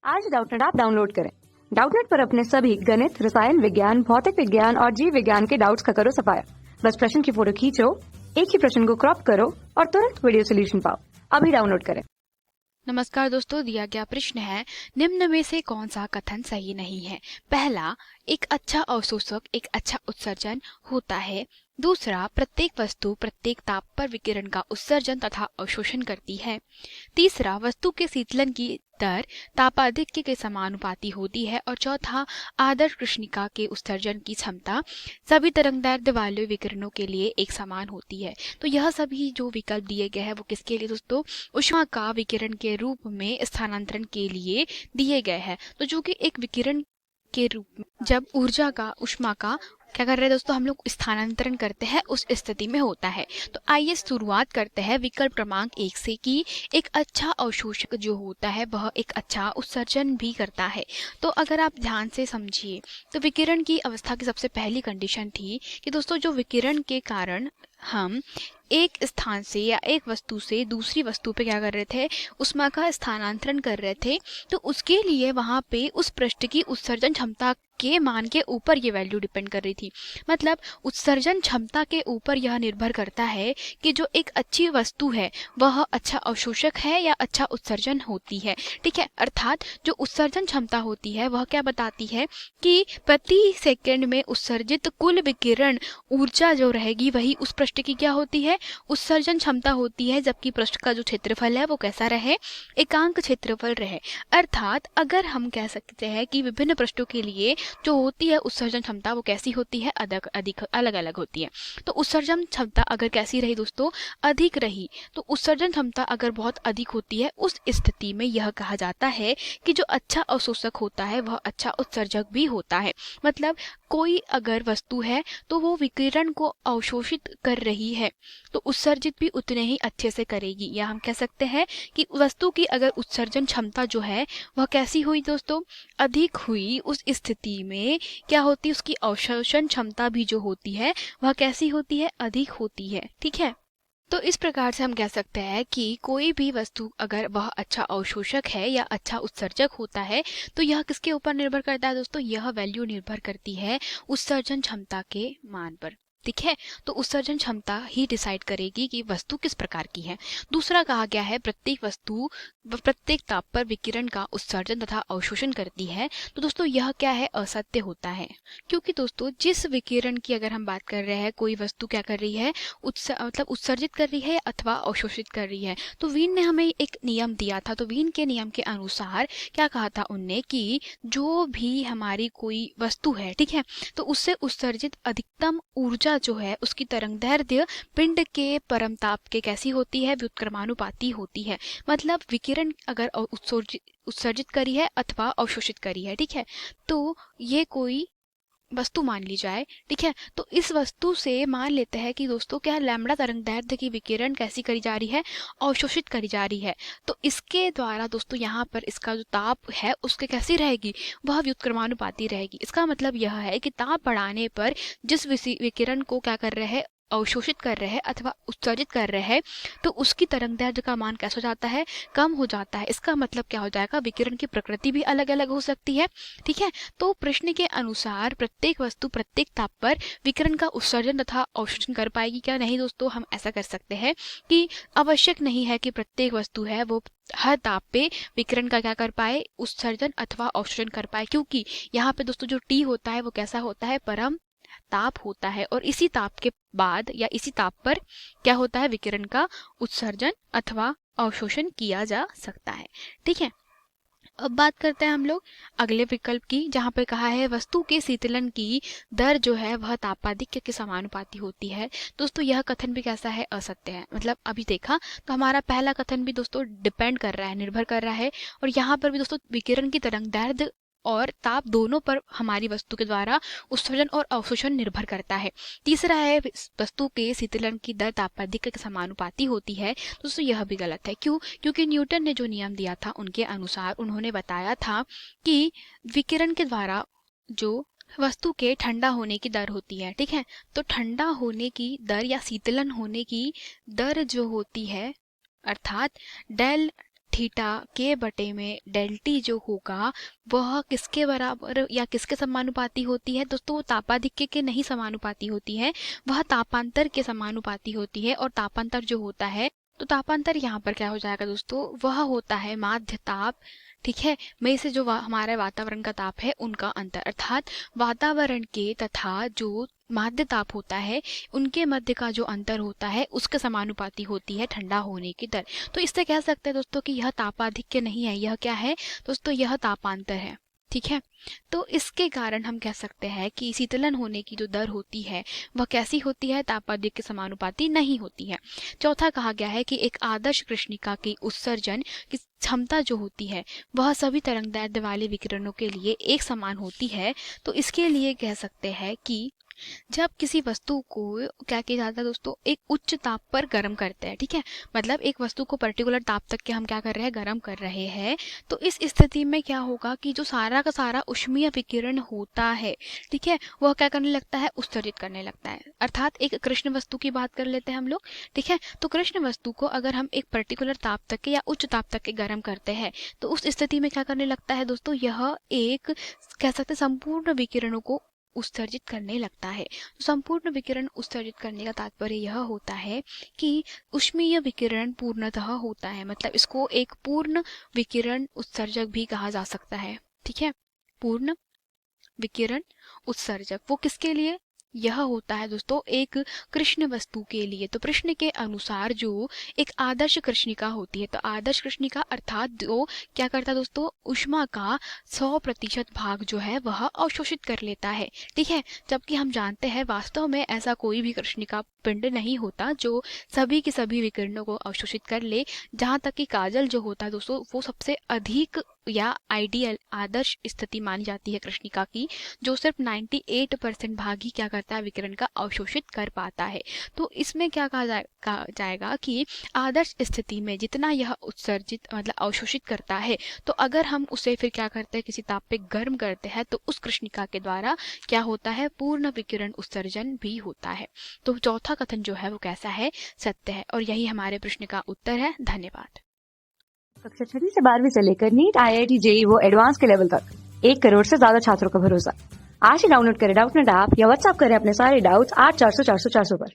आज Doubtnut app download करें। Doubtnut पर अपने सभी गणित, रसायन विज्ञान, भौतिक विज्ञान और जीव विज्ञान के डाउट्स का करो सफाया। बस प्रश्न की फोटो खींचो, एक ही प्रश्न को क्रॉप करो और तुरंत वीडियो सोल्यूशन पाओ। अभी डाउनलोड करें। नमस्कार दोस्तों, दिया गया प्रश्न है, निम्न में से कौन सा कथन सही नहीं है। पहला, एक अच्छा अवशोषक एक अच्छा उत्सर्जन होता है। दूसरा, प्रत्येक वस्तु प्रत्येक ताप पर विकिरण का उत्सर्जन तथा अवशोषण करती है। तीसरा, वस्तु के शीतलन की दर तापाधिक्य के समानुपाती होती है। और चौथा, आदर्श कृष्णिका के उत्सर्जन की क्षमता सभी तरंगदैर्ध्य वाले विकिरणों के लिए एक समान होती है। तो यह सभी जो विकल्प दिए गए हैं वो किसके लिए दोस्तों? ऊष्मा का विकिरण के रूप में स्थानांतरण के लिए दिए गए हैं। तो जो कि एक विकिरण के रूप में जब ऊर्जा का ऊष्मा का क्या कर रहे हैं दोस्तों, हम लोग स्थानांतरण करते हैं, उस स्थिति में होता है। तो आइए शुरुआत करते हैं विकल्प क्रमांक 1 से कि एक अच्छा अवशोषक जो होता है वह एक अच्छा उत्सर्जन भी करता है। तो अगर आप ध्यान से समझिए तो विकिरण की अवस्था की सबसे पहली कंडीशन थी कि दोस्तों जो विकिरण के कारण हम एक स्थान से या एक वस्तु से दूसरी वस्तु पे क्या कर रहे थे, ऊष्मा का स्थानांतरण कर रहे थे, तो उसके लिए वहां पे उस पृष्ठ की उत्सर्जन क्षमता के मान के ऊपर ये वैल्यू डिपेंड कर रही थी। मतलब उत्सर्जन क्षमता के ऊपर यह निर्भर करता है कि जो एक अच्छी वस्तु है वह अच्छा अवशोषक है या अच्छा उत्सर्जन होती है। ठीक है, अर्थात जो उत्सर्जन क्षमता होती है वह क्या बताती है कि प्रति सेकंड में उत्सर्जित कुल विकिरण ऊर्जा जो रहेगी वही उस पृष्ठ की क्या होती है, उत्सर्जन क्षमता होती है। जबकि पृष्ठ का जो क्षेत्रफल है वो कैसा रहे, एकांक क्षेत्रफल रहे। अर्थात अगर हम कह सकते हैं कि विभिन्न पृष्ठों के लिए जो होती है उत्सर्जन क्षमता वो कैसी होती है, अधिक अलग अलग होती है। तो उत्सर्जन क्षमता अगर कैसी रही दोस्तों, अधिक रही, तो उत्सर्जन क्षमता अगर बहुत अधिक होती है उस स्थिति में यह कहा जाता है कि जो अच्छा अवशोषक होता है वह अच्छा उत्सर्जक भी होता है। मतलब कोई अगर वस्तु है तो वो विकिरण को अवशोषित कर रही है तो उत्सर्जित भी उतने ही अच्छे से करेगी। या हम कह सकते हैं कि वस्तु की अगर उत्सर्जन क्षमता जो है वह कैसी हुई दोस्तों, अधिक हुई, उस स्थिति में क्या होती है, उसकी अवशोषण क्षमता भी जो होती है वह कैसी होती है, अधिक होती है। ठीक है, तो इस प्रकार से हम कह सकते हैं कि कोई भी वस्तु अगर वह अच्छा अवशोषक है या अच्छा उत्सर्जक होता है तो यह किसके ऊपर निर्भर करता है दोस्तों, यह वैल्यू निर्भर करती है उत्सर्जन क्षमता के मान पर। ठीक है, तो उत्सर्जन क्षमता ही डिसाइड करेगी कि वस्तु किस प्रकार की है। दूसरा कहा गया है प्रत्येक वस्तु प्रत्येक ताप पर विकिरण का उत्सर्जन तथा अवशोषण करती है। तो दोस्तों यह क्या है, असत्य होता है। क्योंकि दोस्तों जिस विकिरण की अगर हम बात कर रहे हैं, कोई वस्तु क्या कर रही है, मतलब उत्सर्जित कर रही है अथवा अवशोषित कर रही है। तो वीन ने हमें एक नियम दिया था, तो वीन के नियम के अनुसार क्या कहा था उनने कि जो भी हमारी कोई वस्तु है, ठीक है, तो उससे उत्सर्जित अधिकतम ऊर्जा जो है उसकी तरंगदैर्ध्य पिंड के परमताप के कैसी होती है, व्युत्क्रमानुपाती होती है। मतलब विकिरण अगर उत्सर्जित करी है अथवा अवशोषित करी है, ठीक है, तो ये कोई वस्तु मान ली जाए, ठीक है, तो इस वस्तु से मान लेते हैं कि दोस्तों क्या लैम्बडा तरंगदैर्ध्य की विकिरण कैसी करी जा रही है, अवशोषित करी जा रही है। तो इसके द्वारा दोस्तों यहाँ पर इसका जो ताप है उसके कैसी रहेगी, वह व्युत्क्रमानुपाती रहेगी। इसका मतलब यह है कि ताप बढ़ाने पर जिस विकिरण को क्या कर रहे हैं, अवशोषित कर रहे हैं अथवा उत्सर्जित कर रहे हैं, तो उसकी तरंगदैर्ध्य का मान कैसा हो जाता है, कम हो जाता है। इसका मतलब क्या हो जाएगा, विकिरण की प्रकृति भी अलग अलग हो सकती है। ठीक है, तो प्रश्न के अनुसार प्रत्येक वस्तु प्रत्येक ताप पर विकिरण का उत्सर्जन तथा अवशोषण कर पाएगी क्या? नहीं दोस्तों, हम ऐसा कर सकते हैं कि आवश्यक नहीं है कि प्रत्येक वस्तु है वो हर ताप पे विकिरण का क्या कर पाए, उत्सर्जन अथवा अवशोषण कर पाए। क्योंकि यहाँ पे दोस्तों जो टी होता है वो कैसा होता है, परम ताप होता है, और इसी ताप के बाद या इसी ताप पर क्या होता है, विकिरण का उत्सर्जन अथवा अवशोषण किया जा सकता है। ठीक है, अब बात करते हैं हम लोग अगले विकल्प की, जहाँ पे कहा है वस्तु के शीतलन की दर जो है वह तापाधिक्य के समानुपाती होती है। दोस्तों यह कथन भी कैसा है, असत्य है। मतलब अभी देखा तो हमारा पहला कथन भी दोस्तों डिपेंड कर रहा है, निर्भर कर रहा है, और यहाँ पर भी दोस्तों विकिरण की तरंगदैर्ध्य और ताप दोनों पर हमारी वस्तु के द्वारा उत्सर्जन और अवशोषण निर्भर करता है। तीसरा है वस्तु के शीतलन की दर तापाधिक्य के समानुपाती होती है। दोस्तों यह भी गलत है। क्यों? क्योंकि न्यूटन ने जो नियम दिया था उनके अनुसार उन्होंने बताया था कि विकिरण के द्वारा जो वस्तु के ठंडा होने की दर होती है, ठीक है, तो ठंडा होने की दर या शीतलन होने की दर जो होती है, अर्थात डेल थीटा के बटे में डेल टी जो होगा वह किसके बराबर या किसके समानुपाती होती है दोस्तों? वो तापाधिक्य के नहीं समानुपाती होती है, वह तापांतर के समानुपाती होती है। और तापांतर जो होता है, तो तापांतर यहाँ पर क्या हो जाएगा दोस्तों? वह होता है माध्य ताप, ठीक है, में से जो हमारे वातावरण का ताप है उनका अंतर, अर्थात वातावरण के तथा जो माध्य ताप होता है उनके मध्य का जो अंतर होता है उसके समानुपाती होती है ठंडा होने की दर। तो इससे कह सकते हैं दोस्तों कि यह तापाधिक्य नहीं है, यह क्या है दोस्तों? यह तापांतर है, ठीक है। तो इसके कारण हम कह सकते हैं कि शीतलन होने की जो दर होती है वह कैसी होती है? तापाधिक्य के समानुपाती नहीं होती है। चौथा कहा गया है कि एक आदर्श कृष्णिका की उत्सर्जन की क्षमता जो होती है वह सभी तरंगदैर्ध्य वाले विकिरणों के लिए एक समान होती है। तो इसके लिए कह सकते हैं कि जब किसी वस्तु को क्या किया जाता है दोस्तों? एक उच्च ताप पर गर्म करते हैं, ठीक है, मतलब एक वस्तु को पर्टिकुलर ताप तक के हम क्या कर रहे हैं? गर्म कर रहे हैं। तो इस स्थिति में क्या होगा कि जो सारा का सारा ऊष्मीय विकिरण होता है, ठीक है, वह क्या करने लगता है? उत्सर्जित करने लगता है। अर्थात एक कृष्ण वस्तु की बात कर लेते हैं हम लोग, ठीक है। तो कृष्ण वस्तु को अगर हम एक पर्टिकुलर ताप तक के या उच्च ताप तक के गर्म करते हैं तो उस स्थिति में क्या करने लगता है दोस्तों? यह एक कह सकते हैं संपूर्ण विकिरणों को उत्सर्जित करने लगता है। तो संपूर्ण विकिरण उत्सर्जित करने का तात्पर्य यह होता है कि ऊष्मीय विकिरण पूर्णतः होता है, मतलब इसको एक पूर्ण विकिरण उत्सर्जक भी कहा जा सकता है, ठीक है। पूर्ण विकिरण उत्सर्जक वो किसके लिए? यह होता है दोस्तों एक कृष्ण वस्तु के लिए। तो प्रश्न के अनुसार जो एक आदर्श कृष्णिका होती है, तो आदर्श कृष्णिका अर्थात जो क्या करता है दोस्तों? ऊष्मा का 100% भाग जो है वह अवशोषित कर लेता है, ठीक है। जबकि हम जानते हैं वास्तव में ऐसा कोई भी कृष्णिका पिंड नहीं होता जो सभी के सभी विकिरणों को अवशोषित कर ले। जहाँ तक कि काजल जो होता है दोस्तों वो सबसे अधिक या आइडियल आदर्श स्थिति मानी जाती है कृष्णिका की, जो सिर्फ 98% भाग ही क्या करता है? विकिरण का अवशोषित कर पाता है। तो इसमें क्या कहा जाएगा कि आदर्श स्थिति में जितना यह उत्सर्जित मतलब अवशोषित करता है, तो अगर हम उसे फिर क्या करते हैं? किसी ताप पे गर्म करते हैं तो उस कृष्णिका के द्वारा क्या होता है? पूर्ण विकिरण उत्सर्जन भी होता है। तो चौथा कथन जो है वो कैसा है? सत्य है। और यही हमारे प्रश्न का उत्तर है। धन्यवाद। कक्षा 6 से 12वीं से लेकर नीट, IIT, JEE वो एडवांस के लेवल तक 1 करोड़ से ज्यादा छात्रों का भरोसा। आज ही डाउनलोड करें डाउटनेट ऐप या व्हाट्सएप करें अपने सारे डाउट्स 8400 400 400 पर।